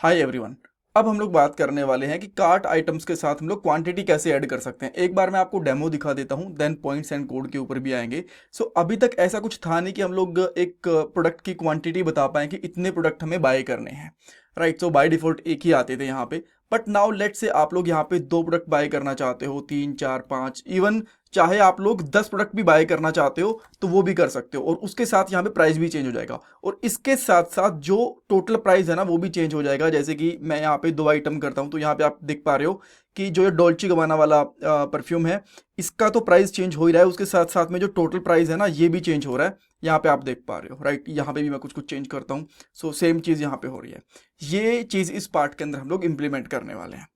Hi everyone. अब हम लोग बात करने वाले हैं कि कार्ट आइटम्स के साथ हम लोग क्वांटिटी कैसे ऐड कर सकते हैं। एक बार मैं आपको डेमो दिखा देता हूं, देन पॉइंट्स एंड कोड के ऊपर भी आएंगे। सो अभी तक ऐसा कुछ था नहीं कि हम लोग एक प्रोडक्ट की क्वांटिटी बता पाएं कि इतने प्रोडक्ट हमें बाय करने हैं। राइट, सो बाय डिफॉल्ट एक ही आते थे यहाँ पे। बट नाउ लेट से आप लोग यहाँ पे 2 प्रोडक्ट बाय करना चाहते हो, 3 4 5, इवन चाहे आप लोग 10 प्रोडक्ट भी बाय करना चाहते हो तो वो भी कर सकते हो, और उसके साथ यहाँ पे प्राइस भी चेंज हो जाएगा। और इसके साथ साथ जो टोटल प्राइस है ना वो भी चेंज हो जाएगा। जैसे कि मैं यहाँ पे 2 आइटम करता हूँ, तो यहाँ पे आप देख पा रहे हो कि जो ये डॉल्चे गबाना वाला परफ्यूम है, इसका तो प्राइस चेंज हो ही रहा है, उसके साथ साथ में जो टोटल प्राइस है ना ये भी चेंज हो रहा है। यहाँ पे आप देख पा रहे हो, राइट। यहाँ पे भी मैं कुछ कुछ चेंज करता हूँ, सो सेम चीज़ यहाँ पे हो रही है। ये चीज़ इस पार्ट के अंदर हम लोग इंप्लीमेंट करने वाले हैं।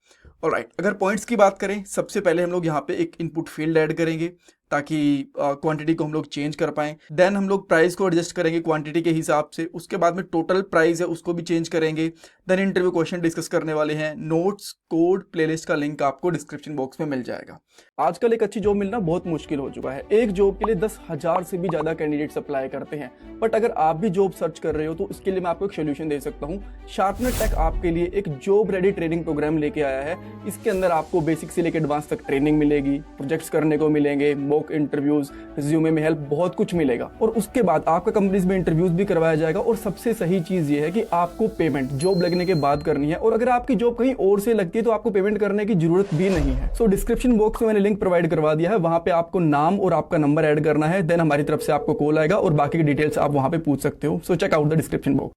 ऑलराइट, अगर पॉइंट्स की बात करें, सबसे पहले हम लोग यहाँ पे एक इनपुट फील्ड ऐड करेंगे ताकि क्वांटिटी को हम लोग चेंज कर पाएं। देन हम लोग प्राइस को एडजस्ट करेंगे क्वांटिटी के हिसाब से। उसके बाद में टोटल प्राइस है उसको भी चेंज करेंगे। देन इंटरव्यू क्वेश्चन डिस्कस करने वाले हैं। नोट्स, कोड, प्लेलिस्ट का लिंक आपको डिस्क्रिप्शन बॉक्स में मिल जाएगा। आजकल एक अच्छी जॉब मिलना बहुत मुश्किल हो चुका है। एक जॉब के लिए 10,000 से भी ज्यादा कैंडिडेट्स अप्लाई करते हैं। बट अगर आप भी जॉब सर्च कर रहे हो तो इसके लिए मैं आपको एक सोल्यूशन दे सकता हूँ। शार्पनर टेक आपके लिए एक जॉब रेडी ट्रेनिंग प्रोग्राम लेके आया है। इसके अंदर आपको बेसिक से लेकर एडवांस तक ट्रेनिंग मिलेगी, प्रोजेक्ट्स करने को मिलेंगे, मॉक इंटरव्यूज, रिज्यूमे में हेल्प, बहुत कुछ मिलेगा। और उसके बाद आपका कंपनीज में इंटरव्यूज भी करवाया जाएगा। और सबसे सही चीज ये है कि आपको पेमेंट जॉब लगने के बाद करनी है, और अगर आपकी जॉब कहीं और से लगती है तो आपको पेमेंट करने की जरूरत भी नहीं है। सो डिस्क्रिप्शन बॉक्स में मैंने लिंक प्रोवाइड करवा दिया है, वहां पे आपको नाम और आपका नंबर ऐड करना है। देन हमारी तरफ से आपको कॉल आएगा और बाकी की डिटेल्स आप वहां पे पूछ सकते हो। So check out the description box.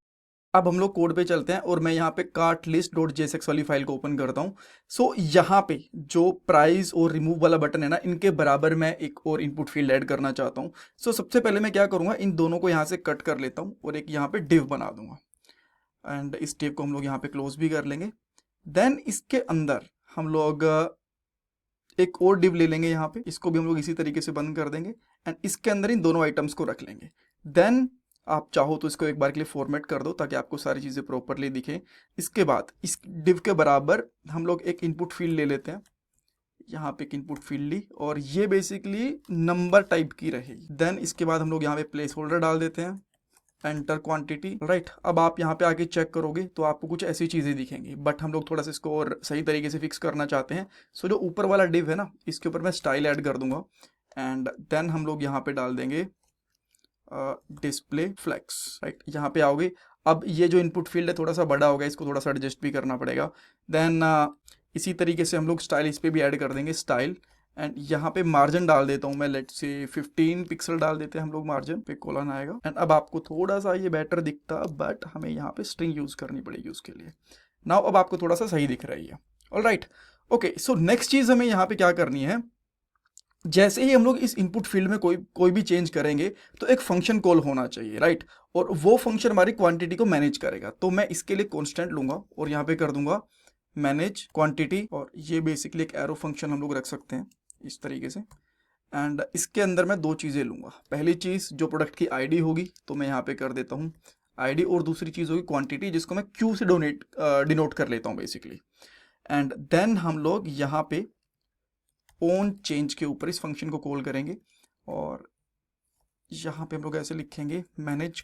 अब हम लोग कोड पे चलते हैं और मैं यहाँ पे कार्ट लिस्ट डॉट जेएसएक्स वाली फाइल को ओपन करता हूँ। सो यहाँ पे जो प्राइस और रिमूव वाला बटन है ना, इनके बराबर मैं एक और इनपुट फील्ड ऐड करना चाहता हूँ। सो सबसे पहले मैं क्या करूँगा, इन दोनों को यहाँ से कट कर लेता हूँ और एक यहाँ पे डिव बना दूंगा। एंड इस डिव को हम लोग यहाँ पे क्लोज भी कर लेंगे। देन इसके अंदर हम लोग एक और डिव ले लेंगे, यहाँ पे इसको भी हम लोग इसी तरीके से बंद कर देंगे। एंड इसके अंदर इन दोनों आइटम्स को रख लेंगे। देन आप चाहो तो इसको एक बार के लिए फॉर्मेट कर दो ताकि आपको सारी चीज़ें प्रॉपरली दिखें। इसके बाद इस डिव के बराबर हम लोग एक इनपुट फील्ड ले लेते हैं। यहाँ पे एक इनपुट फील्ड ली और ये बेसिकली नंबर टाइप की रहेगी। देन इसके बाद हम लोग यहाँ पे प्लेस होल्डर डाल देते हैं, एंटर क्वांटिटी। राइट, अब आप यहाँ पे आके चेक करोगे तो आपको कुछ ऐसी चीज़ें दिखेंगी, बट हम लोग थोड़ा सा इसको और सही तरीके से फिक्स करना चाहते हैं। सो जो ऊपर वाला डिव है ना, इसके ऊपर मैं स्टाइल ऐड कर दूंगा। एंड देन हम लोग यहाँ पे डाल देंगे डिस्प्ले फ्लेक्स। राइट, यहाँ पे आओगे। अब ये जो इनपुट फील्ड है थोड़ा सा बड़ा होगा, इसको थोड़ा सा एडजस्ट भी करना पड़ेगा। देन इसी तरीके से हम लोग स्टाइल इस पर भी ऐड कर देंगे, स्टाइल। एंड यहाँ पे मार्जिन डाल देता हूँ मैं, लेट से 15 पिक्सल डाल देते हैं हम लोग, मार्जिन पे कोलन आएगा। एंड अब आपको थोड़ा सा ये बेटर दिखता, बट हमें यहाँ पे स्ट्रिंग यूज करनी पड़ेगी उसके लिए। नाउ अब आपको थोड़ा सा सही दिख रही है। Alright, okay. सो नेक्स्ट चीज हमें यहाँ पे क्या करनी है, जैसे ही हम लोग इस इनपुट फील्ड में कोई भी चेंज करेंगे तो एक फंक्शन कॉल होना चाहिए, राइट। और वो फंक्शन हमारी क्वांटिटी को मैनेज करेगा। तो मैं इसके लिए कॉन्स्टेंट लूंगा और यहाँ पे कर दूंगा मैनेज क्वांटिटी। और ये बेसिकली एक एरो फंक्शन हम लोग रख सकते हैं इस तरीके से। एंड इसके अंदर मैं 2 चीज़ें लूंगा। पहली चीज़ जो प्रोडक्ट की आईडी होगी तो मैं यहाँ पे कर देता हूँ आईडी, और दूसरी चीज़ होगी क्वांटिटी, जिसको मैं क्यू से डिनोट कर लेता हूँ बेसिकली। एंड देन हम लोग यहाँ पे ऑन चेंज के ऊपर इस फंक्शन को कॉल करेंगे और यहाँ पे हम लोग ऐसे लिखेंगे मैनेज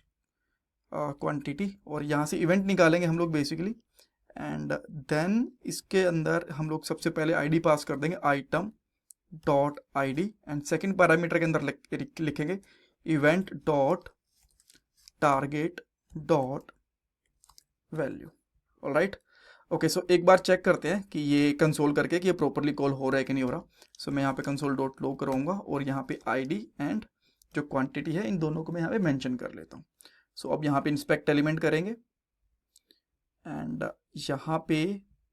क्वांटिटी, और यहाँ से इवेंट निकालेंगे हम लोग बेसिकली। एंड देन इसके अंदर हम लोग सबसे पहले आईडी पास कर देंगे, item dot ID. And second parameter के अंदर लिखेंगे event dot target dot value. Alright, okay. So एक बार चेक करते हैं कि ये कंसोल करके कि ये प्रॉपरली कॉल हो रहा है कि नहीं हो रहा। सो मैं यहाँ पे कंसोल डॉट लो कराऊंगा और यहाँ पे आईडी एंड जो क्वांटिटी है इन दोनों को मैं यहाँ पे मेंशन कर लेता हूँ। सो अब यहाँ पे इंस्पेक्ट एलिमेंट करेंगे एंड यहाँ पे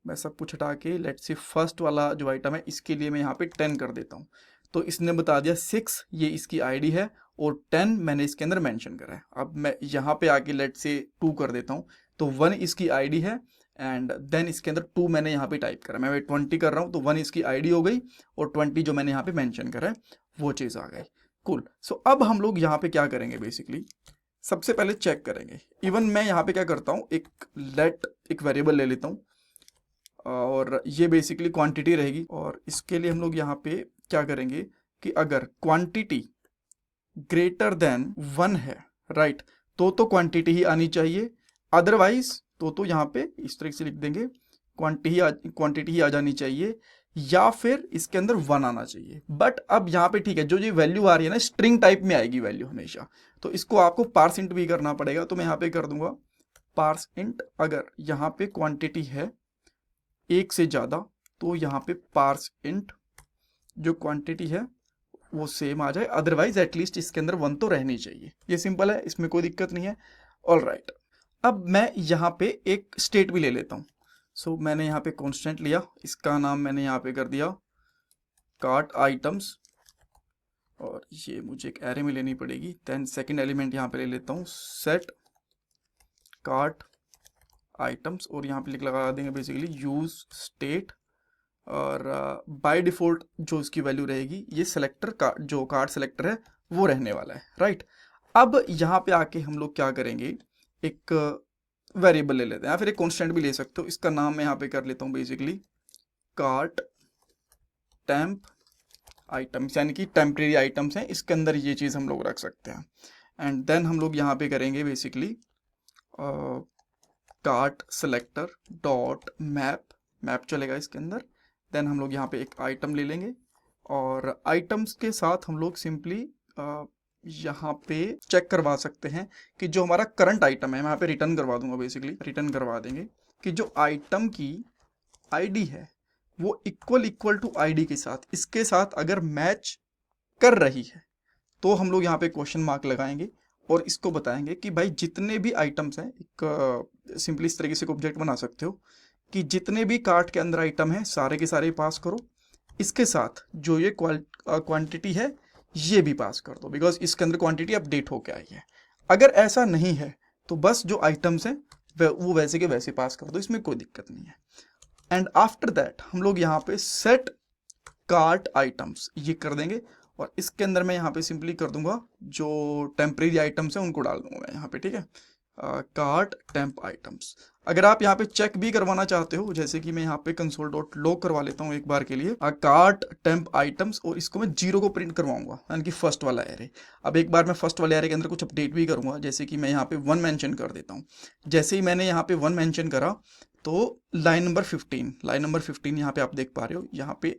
मैं सब कुछ हटा के लेट से फर्स्ट वाला जो आइटम है इसके लिए मैं यहाँ पे 10 कर देता हूँ। तो इसने बता दिया 6 ये इसकी आईडी है और 10 मैंने इसके अंदर मेंशन करा है। अब मैं यहाँ पे आके लेट से 2 कर देता हूँ, तो 1 इसकी आईडी है एंड देन इसके अंदर 2 मैंने यहाँ पे टाइप करा। मैं 20 कर रहा हूँ तो 1 इसकी आईडी हो गई और 20 जो मैंने यहाँ पे मेंशन करा है वो चीज़ आ गई। कूल। सो अब हम लोग यहाँ पे क्या करेंगे, बेसिकली सबसे पहले चेक करेंगे। इवन मैं यहाँ पे क्या करता हूँ, एक वेरिएबल ले लेता हूँ और ये बेसिकली क्वांटिटी रहेगी। और इसके लिए हम लोग यहाँ पे क्या करेंगे कि अगर क्वांटिटी ग्रेटर देन 1 है, राइट, तो क्वांटिटी ही आनी चाहिए, अदरवाइज तो यहाँ पे इस तरीके से लिख देंगे, क्वांटिटी ही आ जानी चाहिए, या फिर इसके अंदर 1 आना चाहिए। बट अब यहाँ पे ठीक है, जो ये वैल्यू आ रही है ना स्ट्रिंग टाइप में आएगी वैल्यू हमेशा, तो इसको आपको पार्स इंट भी करना पड़ेगा। तो मैं यहाँ पे कर दूंगा पार्स इंट, अगर यहाँ पे क्वांटिटी है 1 से ज़्यादा तो यहाँ पे पार्स इंट जो क्वांटिटी है वो सेम आ जाए, अदरवाइज एटलीस्ट इसके अंदर 1 तो रहनी चाहिए। ये सिंपल है, इसमें कोई दिक्कत नहीं है। ऑल राइट, अब मैं यहाँ पे एक स्टेट भी ले लेता हूँ। सो मैंने यहाँ पे कांस्टेंट लिया, इसका नाम मैंने यहाँ पे कर दिया कार्ट आइटम्स, और ये मुझे एक एरे में लेनी पड़ेगी। देन सेकंड एलिमेंट यहाँ पे ले लेता हूँ सेट कार्ट आइटम्स, और यहाँ पे लगा देंगे बेसिकली यूज स्टेट, और बाय डिफ़ॉल्ट जो इसकी वैल्यू रहेगी ये सेलेक्टर का जो कार्ड सेलेक्टर है वो रहने वाला है, राइट। अब यहाँ पे आके हम लोग क्या करेंगे, एक वेरिएबल ले लेते हैं, या फिर एक कांस्टेंट भी ले सकते हो। इसका नाम मैं यहाँ पे कर लेता हूँ बेसिकली कार्ट टेम्प आइटम्स, यानी कि टेम्परेरी आइटम्स हैं, इसके अंदर ये चीज़ हम लोग रख सकते हैं। एंड देन हम लोग यहाँ पे करेंगे basically cart selector dot map चलेगा इसके अंदर। देन हम लोग यहाँ पे एक आइटम ले लेंगे, और आइटम्स के साथ हम लोग सिंपली यहाँ पे चेक करवा सकते हैं कि जो हमारा करंट आइटम है, मैं यहाँ पे रिटर्न करवा दूंगा, बेसिकली रिटर्न करवा देंगे कि जो आइटम की आईडी है वो इक्वल टू आईडी के साथ, इसके साथ अगर मैच कर रही है तो हम लोग यहाँ पे क्वेश्चन मार्क लगाएंगे और इसको बताएंगे कि भाई जितने भी आइटम्स हैं, एक सिंपली इस तरीके से ऑब्जेक्ट बना सकते हो कि जितने भी कार्ट के अंदर आइटम है सारे के सारे पास करो, इसके साथ जो ये क्वांटिटी है ये भी पास कर दो, बिकॉज इसके अंदर क्वांटिटी अपडेट होके आई है। अगर ऐसा नहीं है तो बस जो आइटम्स हैं वो वैसे के वैसे पास कर दो, इसमें कोई दिक्कत नहीं है। एंड आफ्टर दैट हम लोग यहाँ पे सेट कार्ट आइटम्स ये कर देंगे, और इसके अंदर मैं यहाँ पे सिंपली कर दूंगा जो टेम्परेरी आइटम्स हैं उनको डाल दूंगा मैं यहाँ पे, ठीक है, कार्ट टेम्प आइटम्स। अगर आप यहाँ पे चेक भी करवाना चाहते हो, जैसे कि मैं यहाँ पे कंसोल डॉट लॉग करवा लेता हूँ एक बार के लिए कार्ट टेम्प आइटम्स, और इसको मैं 0 को प्रिंट करवाऊंगा, यानी कि फर्स्ट वाला एरे। अब एक बार मैं फर्स्ट वाले एरे के अंदर कुछ अपडेट भी करूंगा, जैसे कि मैं यहाँ पे 1 मेंशन कर देता हूँ। जैसे ही मैंने यहाँ पे 1 मेंशन करा तो लाइन नंबर 15 यहाँ पे आप देख पा रहे हो, यहाँ पे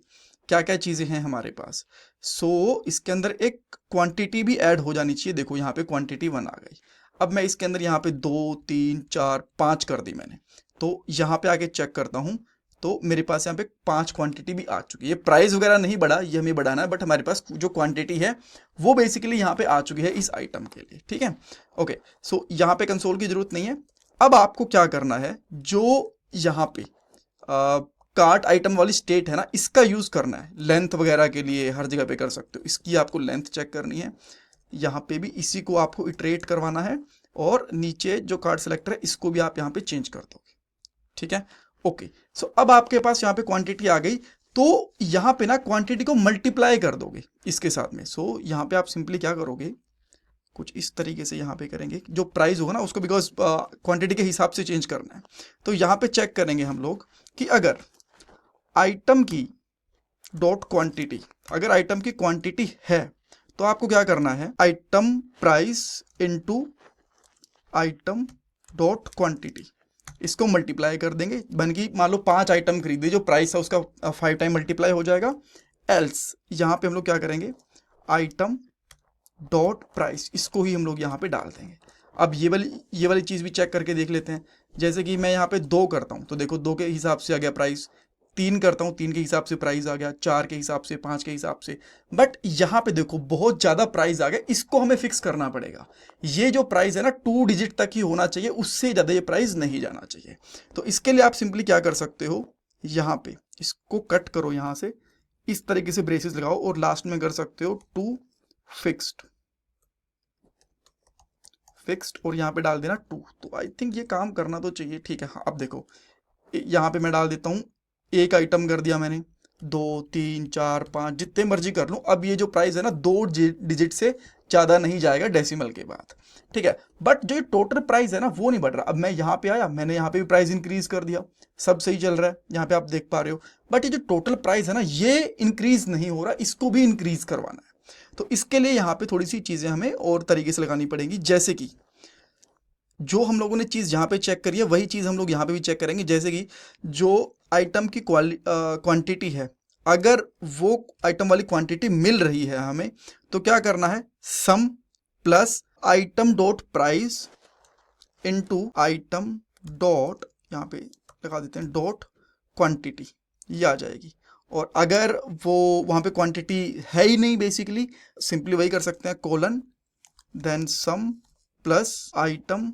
क्या क्या चीज़ें हैं हमारे पास। सो इसके अंदर एक क्वांटिटी भी ऐड हो जानी चाहिए। देखो यहाँ पे क्वांटिटी 1 आ गई। अब मैं इसके अंदर यहाँ पे 2 3 4 5 कर दी मैंने, तो यहाँ पे आके चेक करता हूँ तो मेरे पास यहाँ पे 5 क्वांटिटी भी आ चुकी है। ये प्राइस वगैरह नहीं बढ़ा, ये हमें बढ़ाना है, बट हमारे पास जो क्वांटिटी है वो बेसिकली यहाँ पे आ चुकी है इस आइटम के लिए, ठीक है। ओके, सो यहाँ पे कंसोल की जरूरत नहीं है। अब आपको क्या करना है, जो यहाँ पे कार्ट आइटम वाली स्टेट है ना, इसका यूज करना है लेंथ वगैरह के लिए, हर जगह पे कर सकते हो। इसकी आपको लेंथ चेक करनी है, यहाँ पे भी इसी को आपको इटरेट करवाना है, और नीचे जो कार्ड सेलेक्टर है इसको भी आप यहाँ पे चेंज कर दोगे, ठीक है। ओके, सो अब आपके पास यहाँ पे क्वांटिटी आ गई, तो यहाँ पे ना क्वांटिटी को मल्टीप्लाई कर दोगे इसके साथ में। सो यहाँ पे आप सिंपली क्या करोगे, कुछ इस तरीके से यहाँ पे करेंगे, जो प्राइस होगा ना उसको बिकॉज क्वांटिटी के हिसाब से चेंज करना है। तो यहाँ पे चेक करेंगे हम लोग कि अगर आइटम की डॉट क्वांटिटी, अगर आइटम की क्वांटिटी है तो आपको क्या करना है, item price into item dot quantity, इसको मल्टीप्लाई कर देंगे। बन की मान लो 5 आइटम खरीदे, जो प्राइस है उसका 5 टाइम मल्टीप्लाई हो जाएगा। एल्स यहाँ पे हम लोग क्या करेंगे, आइटम डॉट प्राइस, इसको ही हम लोग यहाँ पे डाल देंगे। अब ये वाली चीज़ भी चेक करके देख लेते हैं। जैसे कि मैं यहाँ पे 2 करता हूँ तो देखो 2 के हिसाब से आ गया प्राइस, 3 करता हूँ 3 के हिसाब से प्राइस आ गया, 4 के हिसाब से, 5 के हिसाब से। बट यहाँ पे देखो बहुत ज़्यादा प्राइस आ गया, इसको हमें फिक्स करना पड़ेगा। ये जो प्राइस है ना 2 डिजिट तक ही होना चाहिए, उससे ज़्यादा ये प्राइस नहीं जाना चाहिए। तो इसके लिए आप सिंपली क्या कर सकते हो, यहाँ पे इसको कट करो, यहाँ से इस तरीके से ब्रेसेस लगाओ, और लास्ट में कर सकते हो टू फिक्स्ड, और यहाँ पे डाल देना 2। तो आई थिंक ये काम करना तो चाहिए, ठीक है। हाँ, अब देखो यहाँ पे मैं डाल देता हूँ, एक आइटम कर दिया मैंने, 2 3 4 5 जितने मर्जी कर लूँ। अब ये जो प्राइस है ना 2 डिजिट से ज़्यादा नहीं जाएगा डेसिमल के बाद, ठीक है। बट जो टोटल प्राइस है ना वो नहीं बढ़ रहा। अब मैं यहाँ पे आया, मैंने यहाँ पे भी प्राइस इंक्रीज कर दिया, सब सही चल रहा है, यहाँ पे आप देख पा रहे हो। बट ये जो टोटल प्राइस है ना ये इंक्रीज नहीं हो रहा, इसको भी इंक्रीज करवाना है। तो इसके लिए यहाँ पे थोड़ी सी चीज़ें हमें और तरीके से लगानी पड़ेंगी, जैसे कि जो हम लोगों ने चीज़ यहाँ पे चेक करी है वही चीज़ हम लोग यहाँ पे भी चेक करेंगे। जैसे कि जो आइटम की क्वांटिटी है, अगर वो आइटम वाली क्वांटिटी मिल रही है हमें, तो क्या करना है, sum plus item dot price into item dot, यहाँ पे लगा देते हैं डॉट क्वांटिटी, ये आ जाएगी। और अगर वो वहाँ पे क्वांटिटी है ही नहीं, बेसिकली सिंपली वही कर सकते हैं, colon then some plus item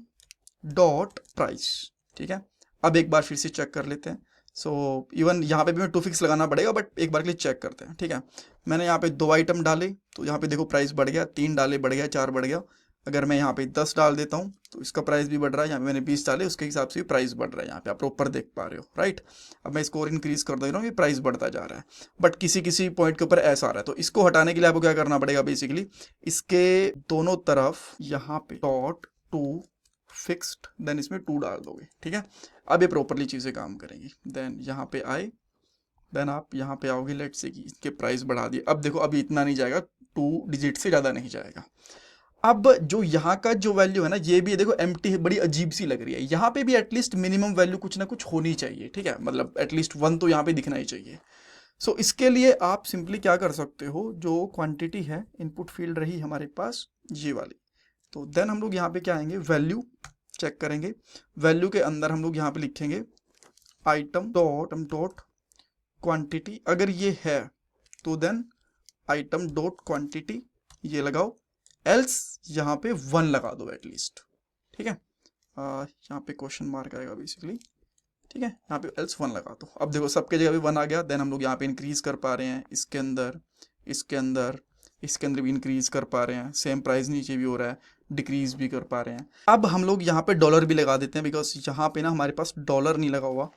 dot price. ठीक है, अब एक बार फिर से चेक कर लेते हैं। सो इवन यहाँ पे भी मैं टू फिक्स लगाना पड़ेगा, बट एक बार के लिए चेक करते हैं। ठीक है, मैंने यहाँ पे 2 आइटम डाले तो यहाँ पे देखो प्राइस बढ़ गया, 3 डाले बढ़ गया, 4 बढ़ गया। अगर मैं यहाँ पे 10 डाल देता हूँ तो इसका प्राइस भी बढ़ रहा है। यहाँ पे मैंने 20 डाले, उसके हिसाब से भी प्राइस बढ़ रहा है। यहाँ पे आप प्रॉपर देख पा रहे हो, राइट। अब मैं इसको और इंक्रीज कर दे रहा हूँ, ये प्राइस बढ़ता जा रहा है, बट किसी किसी पॉइंट के ऊपर ऐसा आ रहा है। तो इसको हटाने के लिए आपको क्या करना पड़ेगा, बेसिकली इसके दोनों तरफ यहाँ पे डॉट टू फिक्स्ड, देन इसमें 2 डाल दोगे। ठीक है, अब ये प्रॉपरली चीज़ें काम करेंगी। देन यहाँ पे आए, देन आप यहाँ पे आओगे, लेट से कि इसके प्राइस बढ़ा दिए। अब देखो अभी इतना नहीं जाएगा, 2 डिजिट से ज़्यादा नहीं जाएगा। अब जो यहाँ का जो वैल्यू है ना, ये भी देखो एम्प्टी है, बड़ी अजीब सी लग रही है। यहाँ पे भी एटलीस्ट मिनिमम वैल्यू कुछ ना कुछ होनी चाहिए। ठीक है, मतलब एटलीस्ट 1 तो यहाँ पे दिखना ही चाहिए। सो इसके लिए आप सिंपली क्या कर सकते हो, जो क्वांटिटी है इनपुट फील्ड रही हमारे पास ये वाली, तो देन हम लोग यहाँ पे क्या आएंगे, वैल्यू चेक करेंगे। वैल्यू के अंदर हम लोग यहाँ पे लिखेंगे आइटम डॉट क्वांटिटी। अगर ये है तो देन आइटम डॉट क्वांटिटी ये लगाओ, एल्स यहाँ पे 1 लगा दो एटलीस्ट। ठीक है, यहाँ पे क्वेश्चन मार्क आएगा बेसिकली। ठीक है, यहाँ पे एल्स 1 लगा दो। अब देखो सबके जगह भी 1 आ गया। देन हम लोग यहाँ पे इंक्रीज कर पा रहे हैं, इसके अंदर, इसके अंदर, इसके अंदर भी इंक्रीज कर पा रहे हैं। सेम प्राइस नीचे भी हो रहा है, डिक्रीज भी कर पा रहे हैं। अब हम लोग यहाँ पे डॉलर भी लगा देते हैं, बिकॉज यहाँ पे ना हमारे पास डॉलर नहीं लगा हुआ,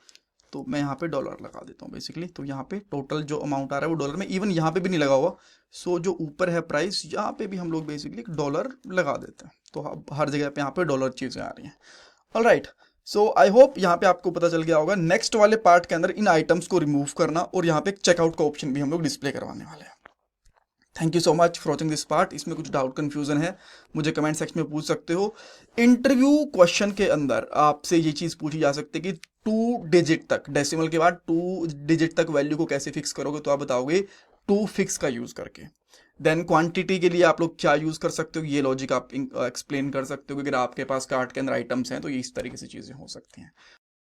तो मैं यहाँ पे डॉलर लगा देता हूँ बेसिकली। तो यहाँ पे टोटल जो अमाउंट आ रहा है वो डॉलर में, इवन यहाँ पे भी नहीं लगा हुआ। सो जो ऊपर है प्राइस, यहाँ पे भी हम लोग बेसिकली डॉलर लगा देते हैं। तो अब हर जगह पे यहाँ पे डॉलर चीज़ें आ रही हैं। ऑलराइट, सो आई होप यहाँ पे आपको पता चल गया होगा। नेक्स्ट वाले पार्ट के अंदर इन आइटम्स को रिमूव करना, और यहाँ पे चेकआउट का ऑप्शन भी हम लोग डिस्प्ले करवाने वाले हैं। Thank you so much for watching this part. इसमें कुछ डाउट कन्फ्यूजन है, मुझे कमेंट सेक्शन में पूछ सकते हो। इंटरव्यू क्वेश्चन के अंदर आपसे ये चीज़ पूछी जा सकती है कि 2 डिजिट तक, डेसिमल के बाद 2 डिजिट तक वैल्यू को कैसे फिक्स करोगे, तो आप बताओगे 2 फिक्स का यूज़ करके। देन क्वांटिटी के लिए आप लोग क्या यूज़ कर सकते हो, ये लॉजिक आप एक्सप्लेन कर सकते हो कि अगर आपके पास कार्ट के अंदर आइटम्स हैं तो ये इस तरीके से चीज़ें हो सकती हैं।